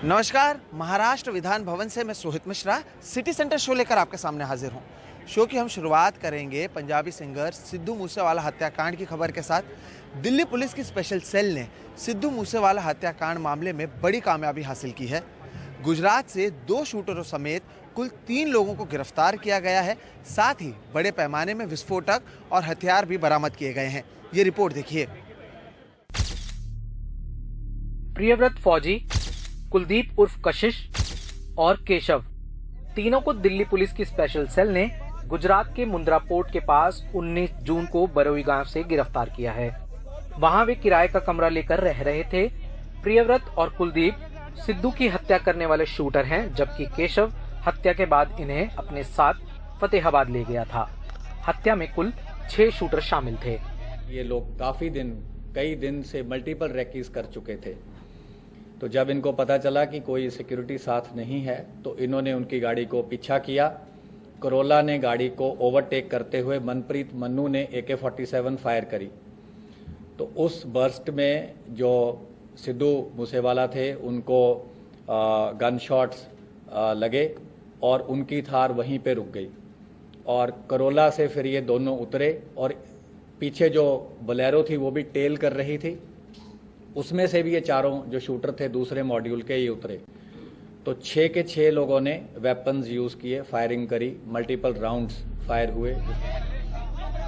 नमस्कार, महाराष्ट्र विधान भवन से मैं Sohit Mishra city centre show लेकर आपके सामने हाजिर हूँ। शो की हम शुरुआत करेंगे पंजाबी सिंगर सिद्धू मूसेवाला हत्याकांड की खबर के साथ। दिल्ली पुलिस की स्पेशल सेल ने सिद्धू मूसेवाला हत्याकांड मामले में बड़ी कामयाबी हासिल की है। गुजरात से 2 शूटरों समेत कुल 3 लोगों को गिरफ्तार किया गया है। साथ ही बड़े पैमाने में विस्फोटक और हथियार भी बरामद किए गए हैं। ये रिपोर्ट देखिए। प्रियव्रत फौजी, कुलदीप उर्फ कशिश और केशव, तीनों को दिल्ली पुलिस की स्पेशल सेल ने गुजरात के मुंद्रा पोर्ट के पास 19 जून को बरोई गांव से गिरफ्तार किया है। वहां वे किराए का कमरा लेकर रह रहे थे। प्रियव्रत और कुलदीप सिद्धू की हत्या करने वाले शूटर हैं, जबकि केशव हत्या के बाद इन्हें अपने साथ फतेहाबाद ले गया था। हत्या में कुल 6 शूटर शामिल थे। ये लोग कई दिन से मल्टीपल रैकीज कर चुके थे। तो जब इनको पता चला कि कोई सिक्योरिटी साथ नहीं है तो इन्होंने उनकी गाड़ी को पीछा किया। करोला ने गाड़ी को ओवरटेक करते हुए मनप्रीत मन्नू ने AK-47 फायर करी। तो उस बर्स्ट में जो सिद्धू मूसेवाला थे उनको गन शॉट्स लगे और उनकी थार वहीं पे रुक गई। और करोला से फिर ये दोनों उतरे और पीछे जो बोलेरो थी वो भी टेल कर रही थी। उसमें से भी ये चारों जो शूटर थे दूसरे मॉड्यूल के ये उतरे। तो 6 के 6 लोगों ने वेपन्स यूज किए, फायरिंग करी, मल्टीपल राउंड्स फायर हुए।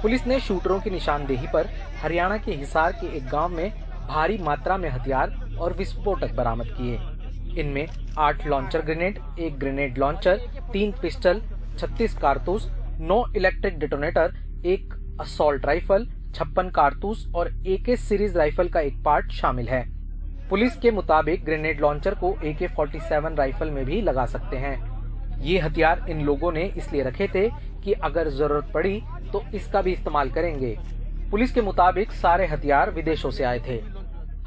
पुलिस ने शूटरों की निशानदेही पर हरियाणा के हिसार के एक गांव में भारी मात्रा में हथियार और विस्फोटक बरामद किए। इनमें 8 launcher grenade, 1 grenade launcher, 3 pistol, 36 कारतूस, 9 इलेक्ट्रिक डिटोनेटर, 1 असॉल्ट राइफल, 56 कारतूस और AK सीरीज राइफल का एक पार्ट शामिल है। पुलिस के मुताबिक ग्रेनेड लॉन्चर को AK-47 राइफल में भी लगा सकते हैं। ये हथियार इन लोगों ने इसलिए रखे थे कि अगर जरूरत पड़ी तो इसका भी इस्तेमाल करेंगे। पुलिस के मुताबिक सारे हथियार विदेशों से आए थे।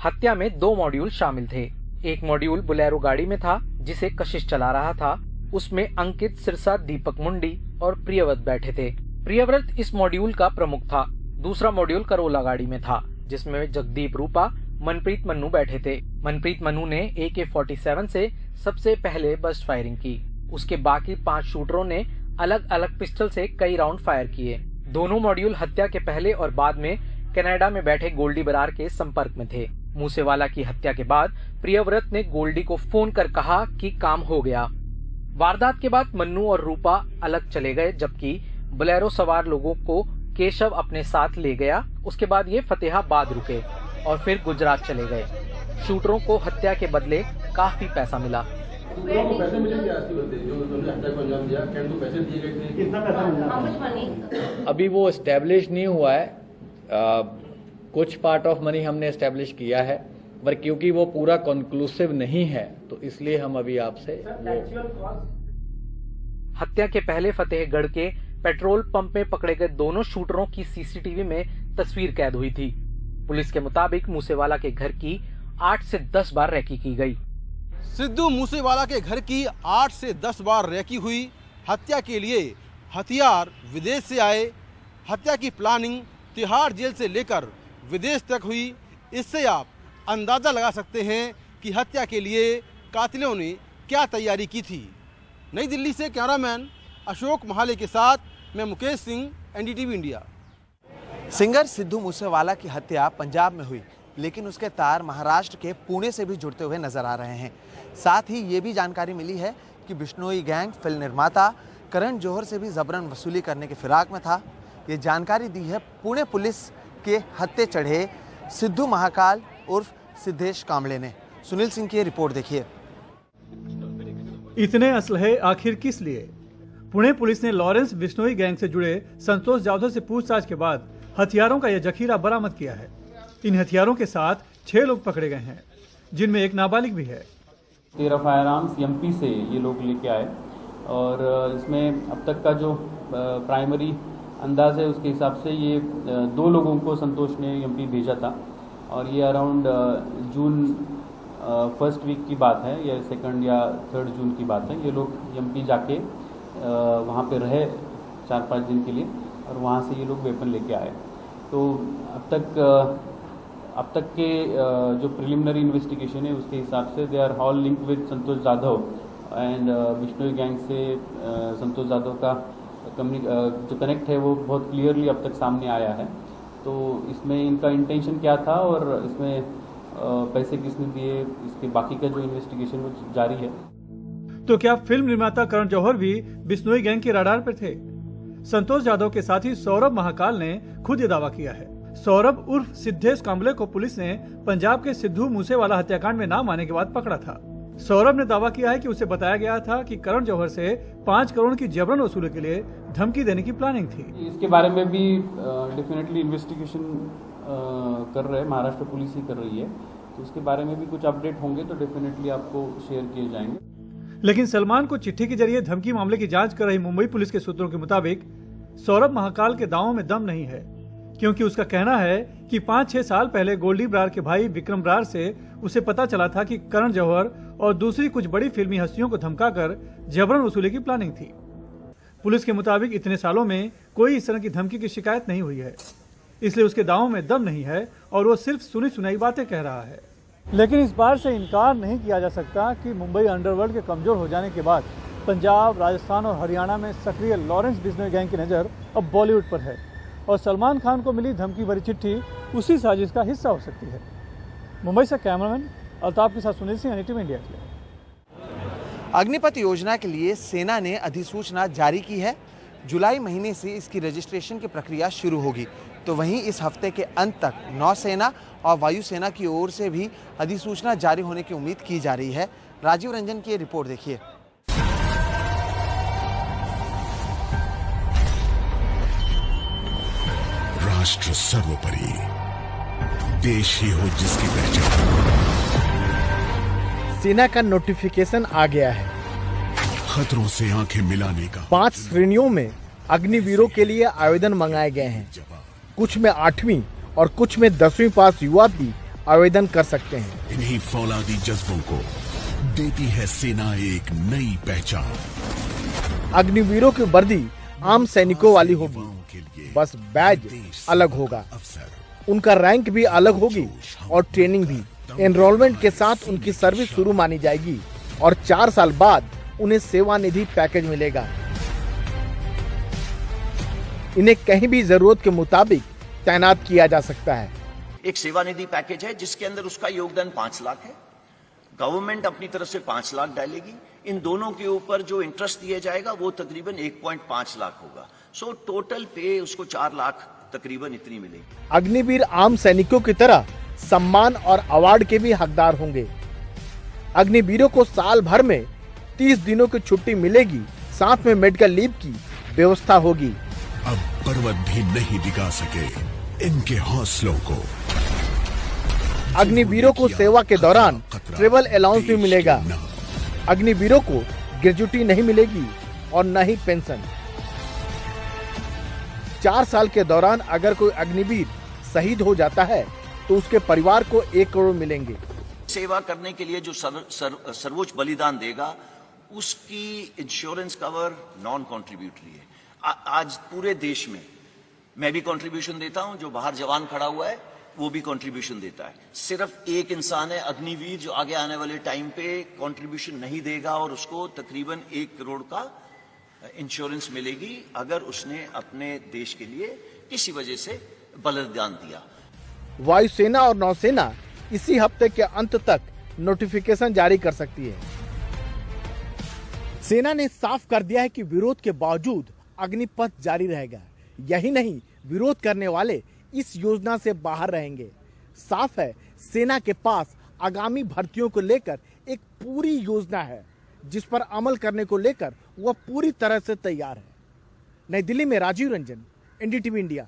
हत्या में 2 मॉड्यूल शामिल थे। एक मॉड्यूल बोलेरो गाड़ी में था जिसे कशिश चला रहा था। उसमें अंकित सिरसा, दीपक मुंडी और प्रियव्रत बैठे थे। प्रियव्रत इस मॉड्यूल का प्रमुख था। दूसरा मॉड्यूल करोला गाड़ी में था जिसमें जगदीप रूपा, मनप्रीत मन्नू बैठे थे। मनप्रीत मन्नू ने AK-47 से सबसे पहले बस्ट फायरिंग की। उसके बाकी 5 शूटरों ने अलग अलग पिस्टल से कई राउंड फायर किए। दोनों मॉड्यूल हत्या के पहले और बाद में कनाडा में बैठे गोल्डी बरार के संपर्क में थे। मूसेवाला की हत्या के बाद प्रियव्रत ने गोल्डी को फोन कर कहा कि काम हो गया। वारदात के बाद मन्नू और रूपा अलग चले गए, जबकि बोलेरो सवार लोगों को केशव अपने साथ ले गया। उसके बाद ये फतेहाबाद रुके और फिर गुजरात चले गए। शूटरों को हत्या के बदले काफी पैसा मिला। पैसे मिले क्या? जो हत्या को अंजाम दिया, क्या उनको पैसे दिए गए थे? कितना पैसा मिला? अभी वो एस्टेब्लिश नहीं हुआ है। कुछ पार्ट ऑफ मनी हमने एस्टेब्लिश किया है, पर क्योंकि वो पूरा कंक्लूसिव नहीं है तो इसलिए हम अभी आपसे हत्या के पहले फतेहगढ़ के पेट्रोल पंप में पकड़े गए दोनों शूटरों की CCTV में तस्वीर कैद हुई थी। पुलिस के मुताबिक मूसेवाला के घर की 8 से 10 बार रैकी की गई। सिद्धू मूसेवाला के घर की 8 से 10 बार रैकी हुई। हत्या के लिए हथियार विदेश से आए। हत्या की प्लानिंग तिहाड़ जेल से लेकर विदेश तक हुई। इससे आप अंदाजा लगा सकते हैं कि हत्या के लिए कातिलों ने क्या तैयारी की थी। नई दिल्ली से कैमरामैन अशोक महाले के साथ मैं Mukesh Singh, NDTV India. Singer Sidhu Moosewala की हत्या पंजाब में हुई, लेकिन उसके तार महाराष्ट्र के पुणे से भी जुड़ते हुए नजर आ रहे हैं। साथ ही ये भी जानकारी मिली है कि बिश्नोई गैंग फिल्म निर्माता करण जौहर से भी जबरन वसूली करने के फिराक में था। ये जानकारी दी है पुणे पुलिस के हत्थे चढ़े सिद्धू महाकाल उर्फ सिद्धेश कांबळे ने। सुनील सिंह की रिपोर्ट देखिए। इतने असलहे आखिर किस लिए? पुणे पुलिस ने लॉरेंस बिश्नोई गैंग से जुड़े संतोष जाधव से पूछताछ के बाद हथियारों का यह जखीरा बरामद किया है। इन हथियारों के साथ 6 लोग पकड़े गए हैं, जिनमें एक नाबालिग भी है। 13 फायर आर्म्स MP से ये लोग लेके आए और इसमें अब तक का जो प्राइमरी अंदाज है उसके हिसाब से ये 2 लोगों को संतोष ने MP भेजा था और ये अराउंड जून फर्स्ट वीक की बात है या 2 या 3 जून की बात है। ये लोग MP जाके वहाँ पे रहे 4-5 दिन के लिए और वहाँ से ये लोग वेपन लेके आए। तो अब तक अब तक के जो प्रिलिमिनरी इन्वेस्टिगेशन है उसके हिसाब से they are all linked with Santosh Jadhav and Bishnoi gang से संतोष जाधव का जो कनेक्ट है वो बहुत क्लियरली अब तक सामने आया है। तो इसमें इनका इंटेंशन क्या था और इसमें पैसे किसने दिए, इसके बाकी का जो इन्वेस्टिगेशन वो जारी है। तो क्या फिल्म निर्माता करण जौहर भी बिश्नोई गैंग के रडार पर थे? संतोष जाधव के साथ ही सौरभ महाकाल ने खुद ये दावा किया है। सौरभ उर्फ सिद्धेश कांबले को पुलिस ने पंजाब के सिद्धू मूसेवाला हत्याकांड में नाम आने के बाद पकड़ा था। सौरभ ने दावा किया है कि उसे बताया गया था कि करण जौहर से 5 करोड़ की जबरन वसूली के लिए धमकी देने की प्लानिंग थी। इसके बारे में भी डेफिनेटली इन्वेस्टिगेशन कर रहे हैं, महाराष्ट्र पुलिस ही कर रही है, तो इसके बारे में भी कुछ अपडेट होंगे तो डेफिनेटली आपको शेयर किए जाएंगे। लेकिन सलमान को चिट्ठी के जरिए धमकी मामले की जांच कर रही मुंबई पुलिस के सूत्रों के मुताबिक सौरभ महाकाल के दावों में दम नहीं है, क्योंकि उसका कहना है कि 5-6 साल पहले गोल्डी बरार के भाई विक्रम बरार से उसे पता चला था कि करण जौहर और दूसरी कुछ बड़ी फिल्मी हस्तियों को धमकाकर जबरन वसूली की प्लानिंग थी। पुलिस के मुताबिक इतने सालों में कोई इस तरह की धमकी की शिकायत नहीं हुई है, इसलिए उसके दावों में दम नहीं है और वो सिर्फ सुनी सुनाई बातें कह रहा है। लेकिन इस बार से इनकार नहीं किया जा सकता कि मुंबई अंडरवर्ल्ड के कमजोर हो जाने के बाद पंजाब, राजस्थान और हरियाणा में सक्रिय लॉरेंस बिश्नोई गैंग की नज़र अब बॉलीवुड पर है और सलमान खान को मिली धमकी भरी चिट्ठी उसी साजिश का हिस्सा हो सकती है। मुंबई से कैमरामैन अल्ताफ के साथ सुनील सिंह, NDTV इंडिया के लिए। अग्निपथ योजना के लिए सेना ने अधिसूचना जारी की है। जुलाई महीने से इसकी रजिस्ट्रेशन की प्रक्रिया शुरू होगी। तो वहीं इस हफ्ते के अंत तक नौसेना और वायुसेना की ओर से भी अधिसूचना जारी होने की उम्मीद की जा रही है। राजीव रंजन की रिपोर्ट देखिए। राष्ट्र सर्वोपरि, देश ही हो जिसकी पहचान। सेना का नोटिफिकेशन आ गया है। खतरों से आंखें मिलाने का 5 श्रेणियों में अग्निवीरों के लिए आवेदन मंगाए गए हैं। कुछ में 8वीं और कुछ में 10वीं पास युवा भी आवेदन कर सकते हैं। इन्हीं फौलादी जज्बों को देती है सेना एक नई पहचान। अग्निवीरों की वर्दी आम सैनिकों वाली होगी, बस बैज अलग होगा। उनका रैंक भी अलग होगी और ट्रेनिंग भी। एनरोलमेंट के साथ उनकी सर्विस शुरू मानी जाएगी और 4 साल बाद उन्हें सेवानिधि पैकेज मिलेगा। इन्हें कहीं भी जरूरत के मुताबिक तैनात किया जा सकता है। एक सेवानिधि पैकेज है जिसके अंदर उसका योगदान 5 लाख है। गवर्नमेंट अपनी तरफ से 5 लाख डालेगी। इन दोनों के ऊपर जो इंटरेस्ट दिया जाएगा वो तकरीबन 1.5 लाख होगा। सो टोटल पे उसको 4 लाख तकरीबन इतनी मिलेगी। अग्निवीर आम सैनिकों की तरह सम्मान और अवार्ड के भी हकदार होंगे। अग्निवीरों को साल भर में 30 दिनों की छुट्टी मिलेगी, साथ में मेडिकल लीव की व्यवस्था होगी। अब पर्वत भी नहीं दिखा सके इनके हौसलों को। अग्निवीरों को सेवा के दौरान ट्रेवल अलाउंस भी मिलेगा। अग्निवीरों को ग्रेजुटी नहीं मिलेगी और न ही पेंशन। 4 साल के दौरान अगर कोई अग्निवीर शहीद हो जाता है तो उसके परिवार को 1 करोड़ मिलेंगे। सेवा करने के लिए जो सर्वोच्च बलिदान देगा उसकी इंश्योरेंस कवर नॉन कॉन्ट्रीब्यूटरी है। आज पूरे देश में मैं भी कंट्रीब्यूशन देता हूं, जो बाहर जवान खड़ा हुआ है वो भी कंट्रीब्यूशन देता है। सिर्फ एक इंसान है अग्निवीर जो आगे आने वाले टाइम पे कंट्रीब्यूशन नहीं देगा और उसको तकरीबन 1 करोड़ का इंश्योरेंस मिलेगी अगर उसने अपने देश के लिए किसी वजह से बलिदान दिया। वायुसेना और नौसेना इसी हफ्ते के अंत तक नोटिफिकेशन जारी कर सकती है। सेना ने साफ कर दिया है कि विरोध के बावजूद अग्निपथ जारी रहेगा। यही नहीं, विरोध करने वाले इस योजना से बाहर रहेंगे। साफ है, सेना के पास आगामी भर्तियों को लेकर एक पूरी योजना है जिस पर अमल करने को लेकर वह पूरी तरह से तैयार है। नई दिल्ली में राजीव रंजन, NDTV इंडिया।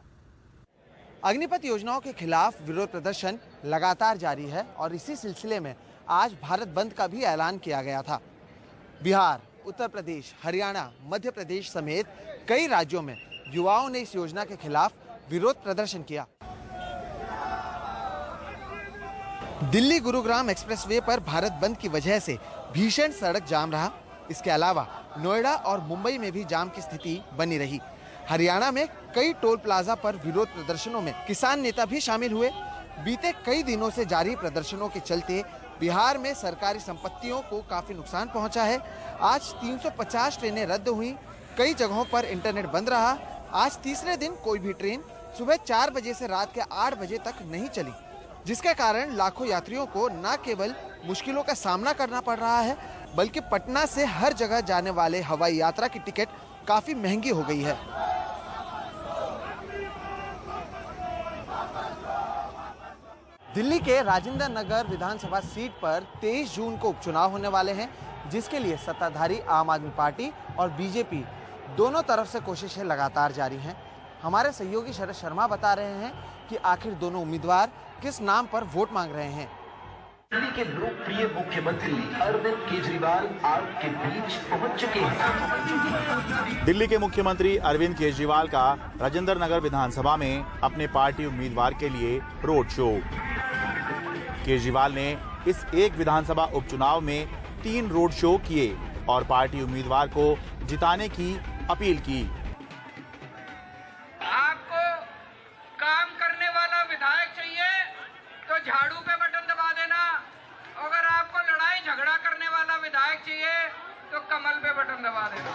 अग्निपथ योजनाओं के खिलाफ विरोध प्रदर्शन लगातार जारी है और इसी सिलसिले में आज भारत बंद का भी ऐलान किया गया था। बिहार, उत्तर प्रदेश, हरियाणा, मध्य प्रदेश समेत कई राज्यों में युवाओं ने इस योजना के खिलाफ विरोध प्रदर्शन किया। दिल्ली गुरुग्राम एक्सप्रेसवे पर भारत बंद की वजह से भीषण सड़क जाम रहा। इसके अलावा नोएडा और मुंबई में भी जाम की स्थिति बनी रही। हरियाणा में कई टोल प्लाजा पर विरोध प्रदर्शनों में किसान नेता भी शामिल हुए। बीते कई दिनों से जारी प्रदर्शनों के चलते बिहार में सरकारी संपत्तियों को काफी नुकसान पहुंचा है। आज 350 ट्रेनें रद्द हुई, कई जगहों पर इंटरनेट बंद रहा। आज तीसरे दिन कोई भी ट्रेन सुबह 4 बजे से रात के 8 बजे तक नहीं चली, जिसके कारण लाखों यात्रियों को न केवल मुश्किलों का सामना करना पड़ रहा है, बल्कि पटना से हर जगह जाने वाले हवाई यात्रा की टिकट काफी महंगी हो गई है। दिल्ली के राजेंद्र नगर विधानसभा सीट पर 23 जून को उपचुनाव होने वाले हैं, जिसके लिए सत्ताधारी आम आदमी पार्टी और बीजेपी दोनों तरफ से कोशिशें लगातार जारी हैं। हमारे सहयोगी शरद शर्मा बता रहे हैं कि आखिर दोनों उम्मीदवार किस नाम पर वोट मांग रहे हैं। दिल्ली के लोकप्रिय मुख्यमंत्री अरविंद केजरीवाल आपके बीच पहुंच चुके हैं। दिल्ली के मुख्यमंत्री अरविंद केजरीवाल का राजेंद्र नगर विधानसभा में अपने पार्टी उम्मीदवार के लिए रोड शो। केजरीवाल ने इस एक विधानसभा उपचुनाव में 3 रोड शो किए और पार्टी उम्मीदवार को जिताने की अपील की। आपको काम करने वाला विधायक चाहिए तो झाड़ू पे बटन दबा देना, अगर आपको लड़ाई झगड़ा करने वाला विधायक चाहिए तो कमल पे बटन दबा देना।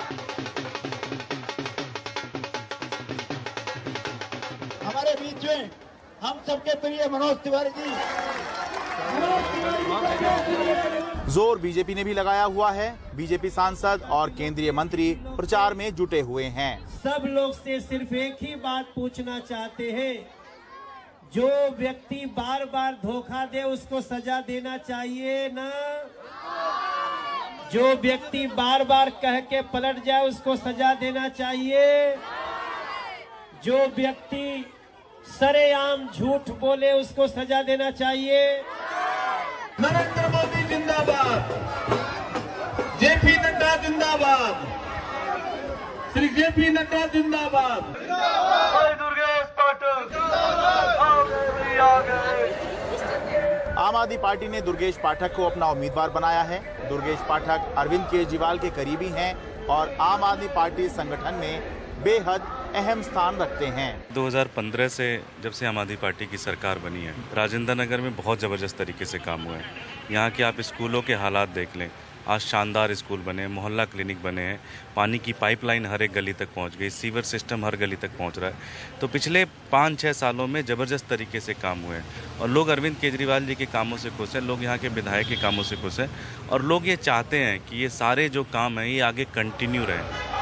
हमारे बीच में हम सबके प्रिय मनोज तिवारी जी। जोर बीजेपी ने भी लगाया हुआ है। बीजेपी सांसद और केंद्रीय मंत्री प्रचार में जुटे हुए हैं। सब लोग से सिर्फ एक ही बात पूछना चाहते हैं, जो व्यक्ति बार बार धोखा दे उसको सजा देना चाहिए ना? जो व्यक्ति बार बार कह के पलट जाए उसको सजा देना चाहिए? जो व्यक्ति सरेआम झूठ बोले उसको सजा देना चाहिए? नरेंद्र मोदी जिंदाबाद, जेपी नड्डा जिंदाबाद, श्री जेपी नड्डा जिंदाबाद। आम आदमी पार्टी ने दुर्गेश पाठक को अपना उम्मीदवार बनाया है। दुर्गेश पाठक अरविंद केजरीवाल के करीबी हैं और आम आदमी पार्टी संगठन में बेहद अहम स्थान रखते हैं। 2015 से जब से आम आदमी पार्टी की सरकार बनी है, राजेंद्र नगर में बहुत ज़बरदस्त तरीके से काम हुआ है। यहाँ के आप स्कूलों के हालात देख लें, आज शानदार स्कूल बने, मोहल्ला क्लिनिक बने हैं, पानी की पाइपलाइन हर एक गली तक पहुँच गई, सीवर सिस्टम हर गली तक पहुँच रहा है। तो पिछले 5-6 सालों में ज़बरदस्त तरीके से काम हुए हैं और लोग अरविंद केजरीवाल जी के कामों से खुश हैं, लोग यहाँ के विधायक के कामों से खुश हैं और लोग ये चाहते हैं कि ये सारे जो काम हैं ये आगे कंटिन्यू रहें।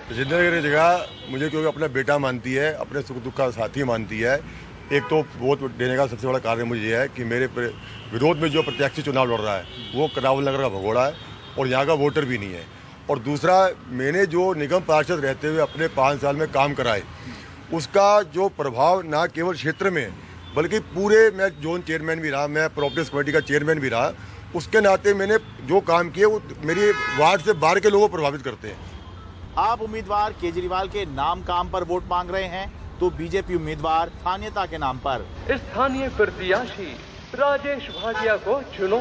राजेंद्र नगर की जगह मुझे क्योंकि अपना बेटा मानती है, अपने सुख दुख का साथी मानती है। एक तो वोट देने का सबसे बड़ा कारण मुझे ये है कि मेरे विरोध में जो प्रत्याशी चुनाव लड़ रहा है वो करावल नगर का भगोड़ा है और यहाँ का वोटर भी नहीं है। और दूसरा, मैंने जो निगम पार्षद रहते हुए अपने 5 साल में काम कराए, उसका जो प्रभाव ना केवल क्षेत्र में बल्कि पूरे, मैं जोन चेयरमैन भी रहा, मैं प्रॉपर्टीज कमेटी का चेयरमैन भी रहा, उसके नाते मैंने जो काम किए वो मेरी वार्ड से बाहर के लोगों को प्रभावित करते हैं। आप उम्मीदवार केजरीवाल के नाम काम पर वोट मांग रहे हैं तो बीजेपी उम्मीदवार स्थानीयता के नाम पर स्थानीय प्रत्याशी राजेश भाटिया को चुनो।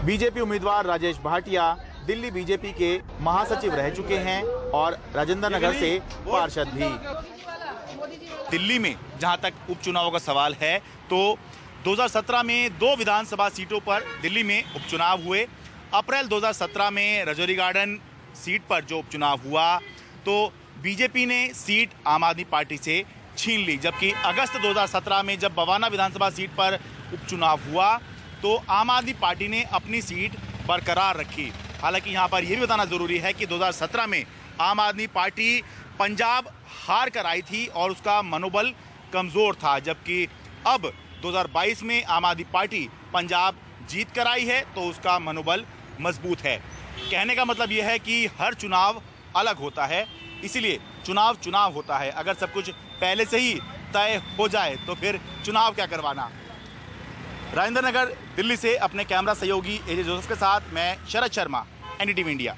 बीजेपी उम्मीदवार राजेश भाटिया दिल्ली बीजेपी के महासचिव रह चुके हैं और राजेंद्र नगर से पार्षद भी। दिल्ली में जहां तक उपचुनाव का सवाल है तो 2017 में 2 विधानसभा सीटों पर दिल्ली में उपचुनाव हुए। अप्रैल 2017 में रजौरी गार्डन सीट पर जो उपचुनाव हुआ तो बीजेपी ने सीट आम आदमी पार्टी से छीन ली, जबकि अगस्त 2017 में जब बवाना विधानसभा सीट पर उपचुनाव हुआ तो आम आदमी पार्टी ने अपनी सीट बरकरार रखी। हालांकि यहाँ पर यह भी बताना जरूरी है कि 2017 में आम आदमी पार्टी पंजाब हार कर आई थी और उसका मनोबल कमजोर था, जबकि अब 2022 में आम आदमी पार्टी पंजाब जीत कर आई है तो उसका मनोबल मजबूत है। कहने का मतलब यह है कि हर चुनाव अलग होता है, इसीलिए चुनाव होता है। अगर सब कुछ पहले से ही तय हो जाए तो फिर चुनाव क्या करवाना। राजेंद्र नगर दिल्ली से अपने कैमरा सहयोगी एजे जोसेफ के साथ मैं शरद शर्मा, एनडीटीवी इंडिया।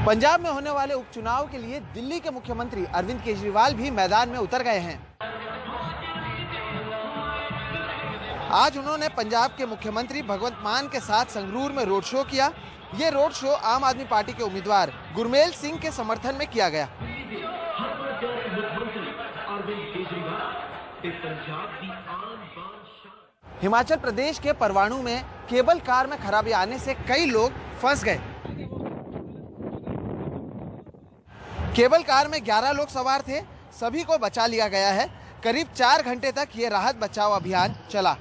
पंजाब में होने वाले उपचुनाव के लिए दिल्ली के मुख्यमंत्री अरविंद केजरीवाल भी मैदान में उतर गए हैं। आज उन्होंने पंजाब के मुख्यमंत्री भगवंत मान के साथ संगरूर में रोड शो किया। ये रोड शो आम आदमी पार्टी के उम्मीदवार गुरमेल सिंह के समर्थन में किया गया। हिमाचल प्रदेश के परवाणू में केबल कार में खराबी आने से कई लोग फंस गए। केबल कार में 11 लोग सवार थे, सभी को बचा लिया गया है। करीब 4 घंटे तक ये राहत बचाव अभियान चला।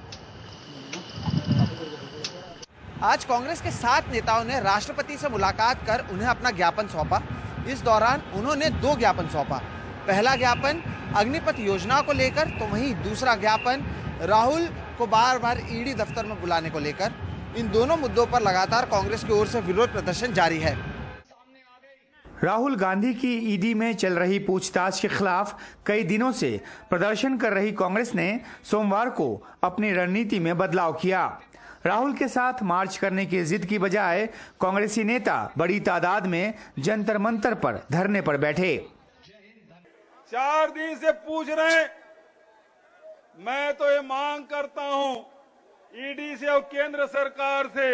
आज कांग्रेस के 7 नेताओं ने राष्ट्रपति से मुलाकात कर उन्हें अपना ज्ञापन सौंपा। इस दौरान उन्होंने 2 ज्ञापन सौंपा। पहला ज्ञापन अग्निपथ योजना को लेकर, तो वहीं दूसरा ज्ञापन राहुल को बार-बार ईडी दफ्तर में बुलाने को लेकर। इन दोनों मुद्दों पर लगातार कांग्रेस की ओर से विरोध प्रदर्शन जारी है। राहुल गांधी की ईडी में चल रही पूछताछ के खिलाफ कई दिनों से प्रदर्शन कर रही कांग्रेस ने सोमवार को अपनी रणनीति में बदलाव किया। राहुल के साथ मार्च करने की जिद की बजाय कांग्रेसी नेता बड़ी तादाद में जंतर मंतर पर धरने पर बैठे। 4 दिन से पूछ रहे हैं, मैं तो ये मांग करता हूं ईडी से और केंद्र सरकार से,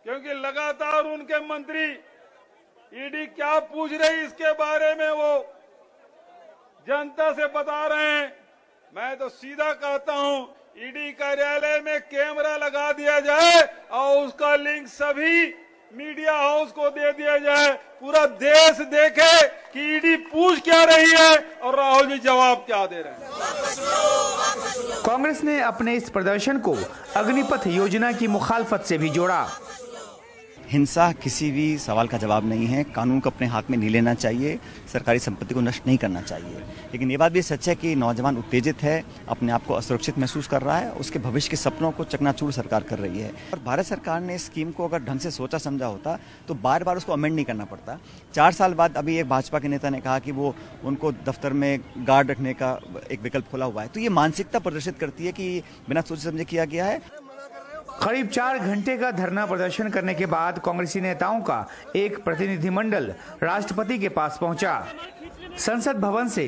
क्योंकि लगातार उनके मंत्री ईडी क्या पूछ रही इसके बारे में वो जनता से बता रहे हैं। मैं तो सीधा कहता हूं ईडी कार्यालय में कैमरा लगा दिया जाए और उसका लिंक सभी मीडिया हाउस को दे दिया जाए। पूरा देश देखे कि ईडी पूछ क्या रही है और राहुल जी जवाब क्या दे रहे हैं। कांग्रेस ने अपने इस प्रदर्शन को अग्निपथ योजना की मुखालफत से भी जोड़ा। हिंसा किसी भी सवाल का जवाब नहीं है। कानून को अपने हाथ में नहीं लेना चाहिए, सरकारी संपत्ति को नष्ट नहीं करना चाहिए। लेकिन ये बात भी सच है कि नौजवान उत्तेजित है, अपने आप को असुरक्षित महसूस कर रहा है, उसके भविष्य के सपनों को चकनाचूर सरकार कर रही है। और भारत सरकार ने इस स्कीम को अगर ढंग से सोचा समझा होता तो बार बार उसको अमेंड नहीं करना पड़ता। 4 साल बाद अभी एक भाजपा के नेता ने कहा कि वो उनको दफ्तर में गार्ड रखने का एक विकल्प खुला हुआ है। तो ये मानसिकता प्रदर्शित करती है कि बिना सोचे समझे किया गया है। करीब 4 घंटे का धरना प्रदर्शन करने के बाद कांग्रेसी नेताओं का एक प्रतिनिधिमंडल राष्ट्रपति के पास पहुंचा। संसद भवन से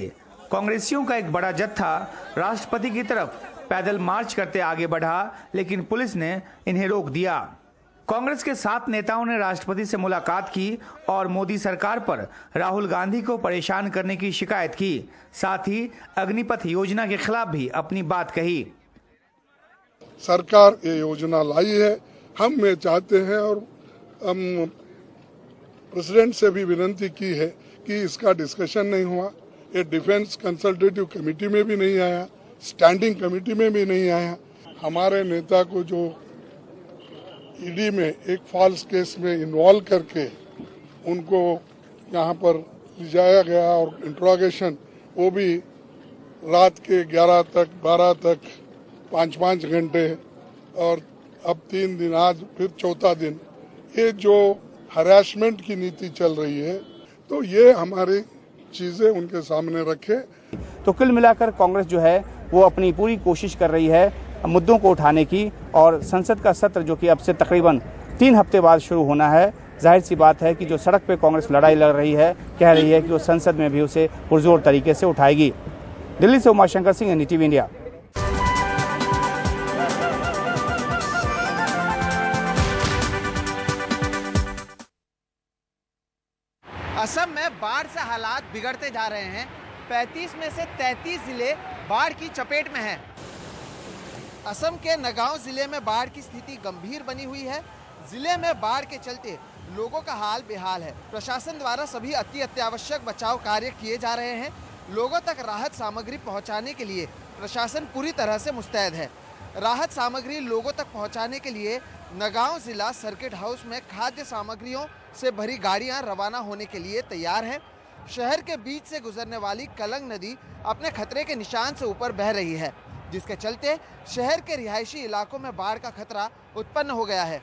कांग्रेसियों का एक बड़ा जत्था राष्ट्रपति की तरफ पैदल मार्च करते आगे बढ़ा, लेकिन पुलिस ने इन्हें रोक दिया। कांग्रेस के 7 नेताओं ने राष्ट्रपति से मुलाकात की और मोदी सरकार पर राहुल गांधी को परेशान करने की शिकायत की। साथ ही अग्निपथ योजना के खिलाफ भी अपनी बात कही। सरकार ये योजना लाई है, हम में चाहते हैं और हम प्रेसिडेंट से भी विनती की है कि इसका डिस्कशन नहीं हुआ। ये डिफेंस कंसल्टेटिव कमेटी में भी नहीं आया, स्टैंडिंग कमेटी में भी नहीं आया। हमारे नेता को जो ईडी में एक फॉल्स केस में इन्वॉल्व करके उनको यहाँ पर ले जाया गया और इंट्रोगेशन वो भी रात के 11 तक 12 तक 5-5 घंटे, और अब 3 दिन, आज फिर 4था दिन। ये जो हरासमेंट की नीति चल रही है, तो ये हमारी चीजें उनके सामने रखे। तो कुल मिलाकर कांग्रेस जो है वो अपनी पूरी कोशिश कर रही है मुद्दों को उठाने की, और संसद का सत्र जो कि अब से तकरीबन 3 हफ्ते बाद शुरू होना है, जाहिर सी बात है कि जो सड़क पे कांग्रेस लड़ाई लड़ रही है, कह रही है कि वो संसद में भी उसे पुरजोर तरीके से उठाएगी। दिल्ली से उमाशंकर सिंह, NDTV इंडिया। असम में बाढ़ से हालात बिगड़ते जा रहे हैं। 35 में से 33 जिले बाढ़ की चपेट में हैं। असम के नगांव जिले में बाढ़ की स्थिति गंभीर बनी हुई है। जिले में बाढ़ के चलते लोगों का हाल बेहाल है। प्रशासन द्वारा सभी अति अत्यावश्यक बचाव कार्य किए जा रहे हैं। लोगों तक राहत सामग्री पहुंचाने के लिए प्रशासन पूरी तरह से मुस्तैद है। राहत सामग्री लोगों तक पहुंचाने के लिए नगांव जिला सर्किट हाउस में खाद्य सामग्रियों से भरी गाड़ियां रवाना होने के लिए तैयार हैं। शहर के बीच से गुजरने वाली कलंग नदी अपने खतरे के निशान से ऊपर बह रही है, जिसके चलते शहर के रिहायशी इलाकों में बाढ़ का खतरा उत्पन्न हो गया है।